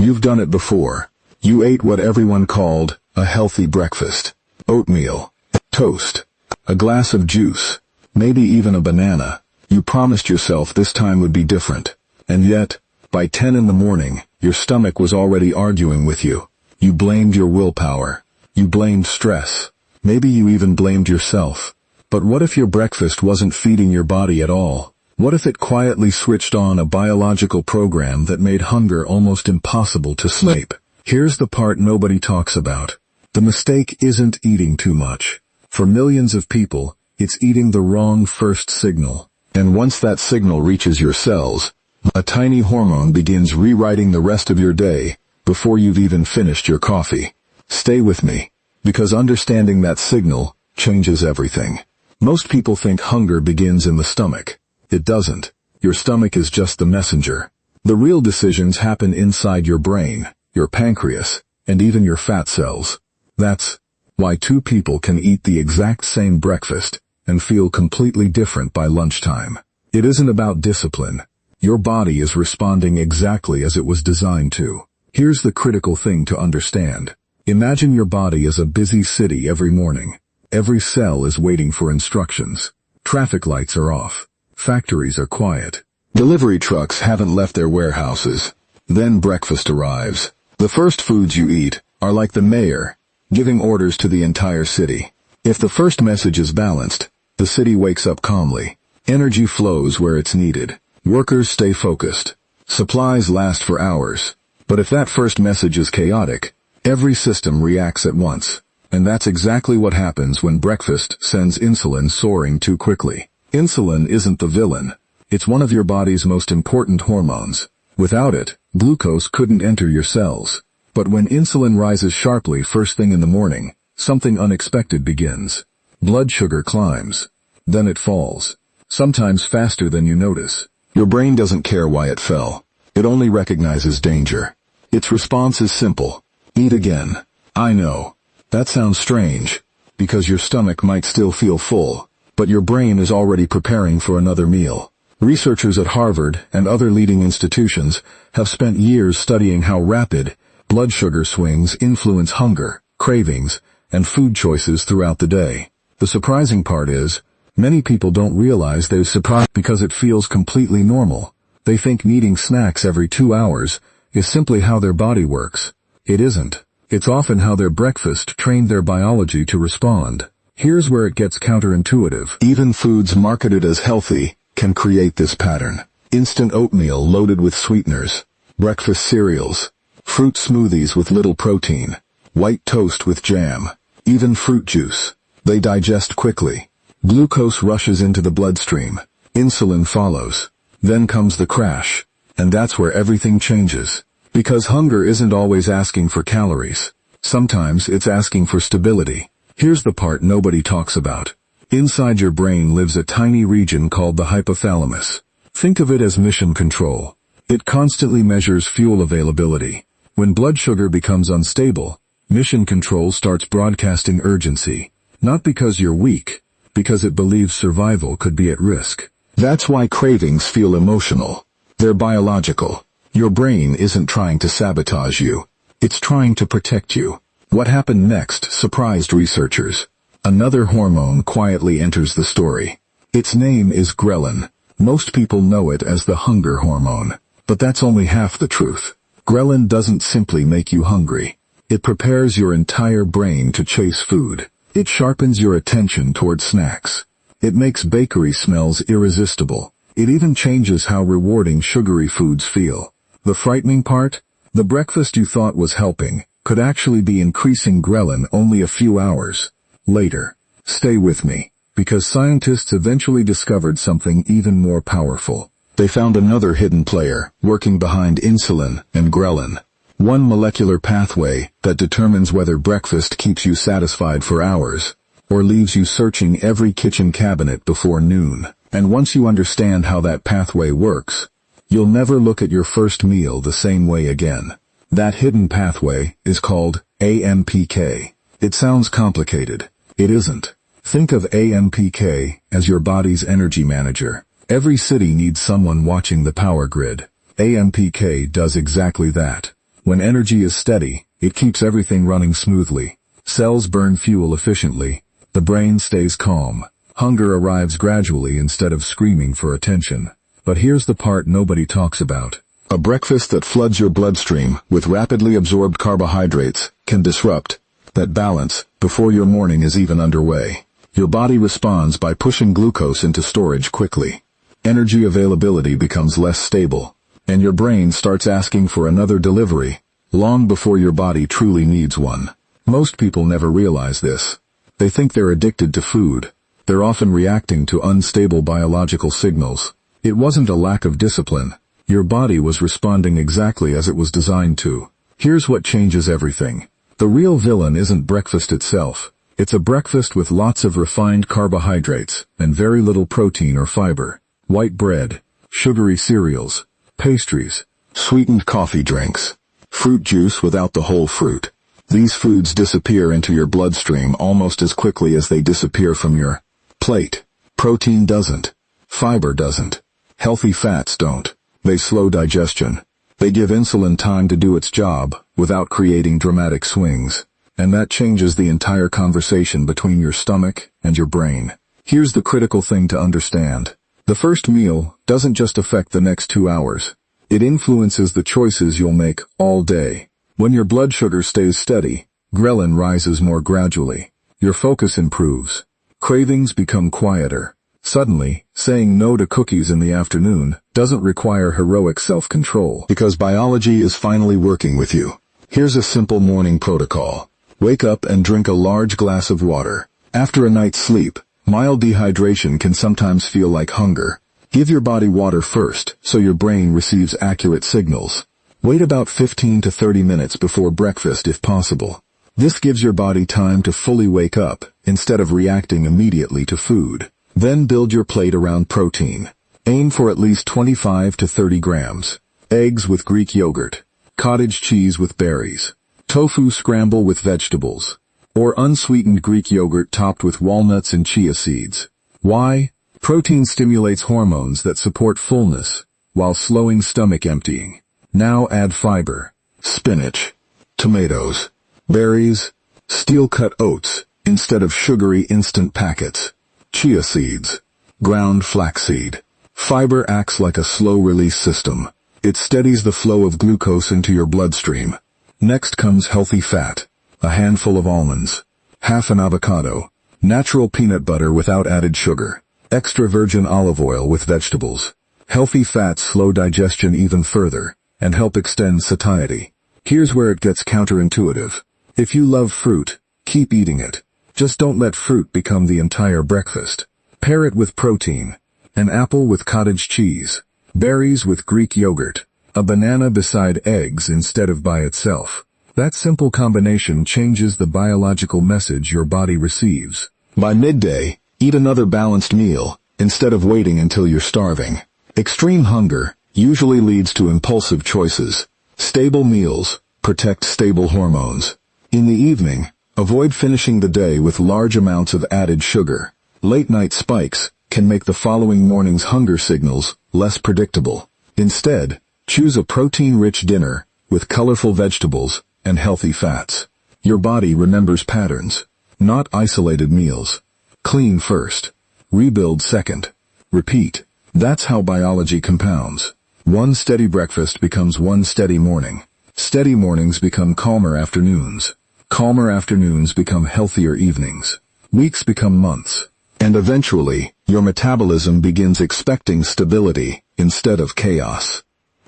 You've done it before. You ate what everyone called a healthy breakfast. Oatmeal, toast, a glass of juice, maybe even a banana. You promised yourself this time would be different. And yet, by 10 in the morning, your stomach was already arguing with you. You blamed your willpower. You blamed stress. Maybe you even blamed yourself. But what if your breakfast wasn't feeding your body at all? What if it quietly switched on a biological program that made hunger almost impossible to sleep? Here's the part nobody talks about. The mistake isn't eating too much. For millions of people, it's eating the wrong first signal. And once that signal reaches your cells, a tiny hormone begins rewriting the rest of your day before you've even finished your coffee. Stay with me, because understanding that signal changes everything. Most people think hunger begins in the stomach. It doesn't. Your stomach is just the messenger. The real decisions happen inside your brain, your pancreas, and even your fat cells. That's why two people can eat the exact same breakfast and feel completely different by lunchtime. It isn't about discipline. Your body is responding exactly as it was designed to. Here's the critical thing to understand. Imagine your body as a busy city every morning. Every cell is waiting for instructions. Traffic lights are off. Factories are quiet. Delivery trucks haven't left their warehouses. Then breakfast arrives. The first foods you eat are like the mayor, giving orders to the entire city. If the first message is balanced, the city wakes up calmly. Energy flows where it's needed. Workers stay focused. Supplies last for hours. But if that first message is chaotic, every system reacts at once. And that's exactly what happens when breakfast sends insulin soaring too quickly. Insulin isn't the villain. It's one of your body's most important hormones. Without it, glucose couldn't enter your cells. But when insulin rises sharply first thing in the morning, something unexpected begins. Blood sugar climbs. Then it falls. Sometimes faster than you notice. Your brain doesn't care why it fell. It only recognizes danger. Its response is simple. Eat again. I know. That sounds strange, because your stomach might still feel full, but your brain is already preparing for another meal. Researchers at Harvard and other leading institutions have spent years studying how rapid blood sugar swings influence hunger, cravings, and food choices throughout the day. The surprising part is, many people don't realize they're surprised because it feels completely normal. They think needing snacks every 2 hours is simply how their body works. It isn't. It's often how their breakfast trained their biology to respond. Here's where it gets counterintuitive. Even foods marketed as healthy can create this pattern. Instant oatmeal loaded with sweeteners, breakfast cereals, fruit smoothies with little protein, white toast with jam, even fruit juice. They digest quickly. Glucose rushes into the bloodstream. Insulin follows. Then comes the crash. And that's where everything changes. Because hunger isn't always asking for calories. Sometimes it's asking for stability. Here's the part nobody talks about. Inside your brain lives a tiny region called the hypothalamus. Think of it as mission control. It constantly measures fuel availability. When blood sugar becomes unstable, mission control starts broadcasting urgency. Not because you're weak, because it believes survival could be at risk. That's why cravings feel emotional. They're biological. Your brain isn't trying to sabotage you. It's trying to protect you. What happened next surprised researchers. Another hormone quietly enters the story. Its name is ghrelin. Most people know it as the hunger hormone. But that's only half the truth. Ghrelin doesn't simply make you hungry. It prepares your entire brain to chase food. It sharpens your attention toward snacks. It makes bakery smells irresistible. It even changes how rewarding sugary foods feel. The frightening part? The breakfast you thought was helping could actually be increasing ghrelin only a few hours later. Stay with me, because scientists eventually discovered something even more powerful. They found another hidden player working behind insulin and ghrelin. One molecular pathway that determines whether breakfast keeps you satisfied for hours or leaves you searching every kitchen cabinet before noon. And once you understand how that pathway works, you'll never look at your first meal the same way again. That hidden pathway is called AMPK. It sounds complicated. It isn't. Think of AMPK as your body's energy manager. Every city needs someone watching the power grid. AMPK does exactly that. When energy is steady, it keeps everything running smoothly. Cells burn fuel efficiently. The brain stays calm. Hunger arrives gradually instead of screaming for attention. But here's the part nobody talks about. A breakfast that floods your bloodstream with rapidly absorbed carbohydrates can disrupt that balance before your morning is even underway. Your body responds by pushing glucose into storage quickly. Energy availability becomes less stable, and your brain starts asking for another delivery, long before your body truly needs one. Most people never realize this. They think they're addicted to food. They're often reacting to unstable biological signals. It wasn't a lack of discipline. Your body was responding exactly as it was designed to. Here's what changes everything. The real villain isn't breakfast itself. It's a breakfast with lots of refined carbohydrates and very little protein or fiber. White bread, sugary cereals, pastries, sweetened coffee drinks, fruit juice without the whole fruit. These foods disappear into your bloodstream almost as quickly as they disappear from your plate. Protein doesn't. Fiber doesn't. Healthy fats don't. They slow digestion. They give insulin time to do its job without creating dramatic swings. And that changes the entire conversation between your stomach and your brain. Here's the critical thing to understand. The first meal doesn't just affect the next 2 hours. It influences the choices you'll make all day. When your blood sugar stays steady, ghrelin rises more gradually. Your focus improves. Cravings become quieter. Suddenly, saying no to cookies in the afternoon doesn't require heroic self-control because biology is finally working with you. Here's a simple morning protocol. Wake up and drink a large glass of water. After a night's sleep, mild dehydration can sometimes feel like hunger. Give your body water first so your brain receives accurate signals. Wait about 15 to 30 minutes before breakfast if possible. This gives your body time to fully wake up instead of reacting immediately to food. Then build your plate around protein. Aim for at least 25 to 30 grams. Eggs with Greek yogurt. Cottage cheese with berries. Tofu scramble with vegetables. Or unsweetened Greek yogurt topped with walnuts and chia seeds. Why? Protein stimulates hormones that support fullness while slowing stomach emptying. Now add fiber. Spinach. Tomatoes. Berries. Steel-cut oats instead of sugary instant packets. Chia seeds. Ground flaxseed. Fiber acts like a slow-release system. It steadies the flow of glucose into your bloodstream. Next comes healthy fat. A handful of almonds. Half an avocado. Natural peanut butter without added sugar. Extra virgin olive oil with vegetables. Healthy fats slow digestion even further and help extend satiety. Here's where it gets counterintuitive. If you love fruit, keep eating it. Just don't let fruit become the entire breakfast. Pair it with protein. An apple with cottage cheese. Berries with Greek yogurt. A banana beside eggs instead of by itself. That simple combination changes the biological message your body receives. By midday, eat another balanced meal instead of waiting until you're starving. Extreme hunger usually leads to impulsive choices. Stable meals protect stable hormones. In the evening, avoid finishing the day with large amounts of added sugar. Late-night spikes can make the following morning's hunger signals less predictable. Instead, choose a protein-rich dinner with colorful vegetables and healthy fats. Your body remembers patterns, not isolated meals. Clean first. Rebuild second. Repeat. That's how biology compounds. One steady breakfast becomes one steady morning. Steady mornings become calmer afternoons. Calmer afternoons become healthier evenings. Weeks become months. And eventually, your metabolism begins expecting stability instead of chaos.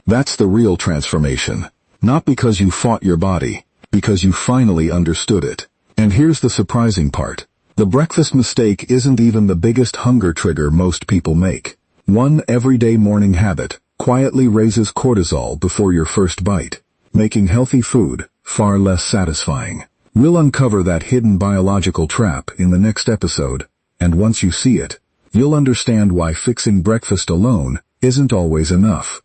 That's the real transformation. Not because you fought your body, because you finally understood it. And here's the surprising part. The breakfast mistake isn't even the biggest hunger trigger most people make. One everyday morning habit quietly raises cortisol before your first bite, making healthy food far less satisfying. We'll uncover that hidden biological trap in the next episode, and once you see it, you'll understand why fixing breakfast alone isn't always enough.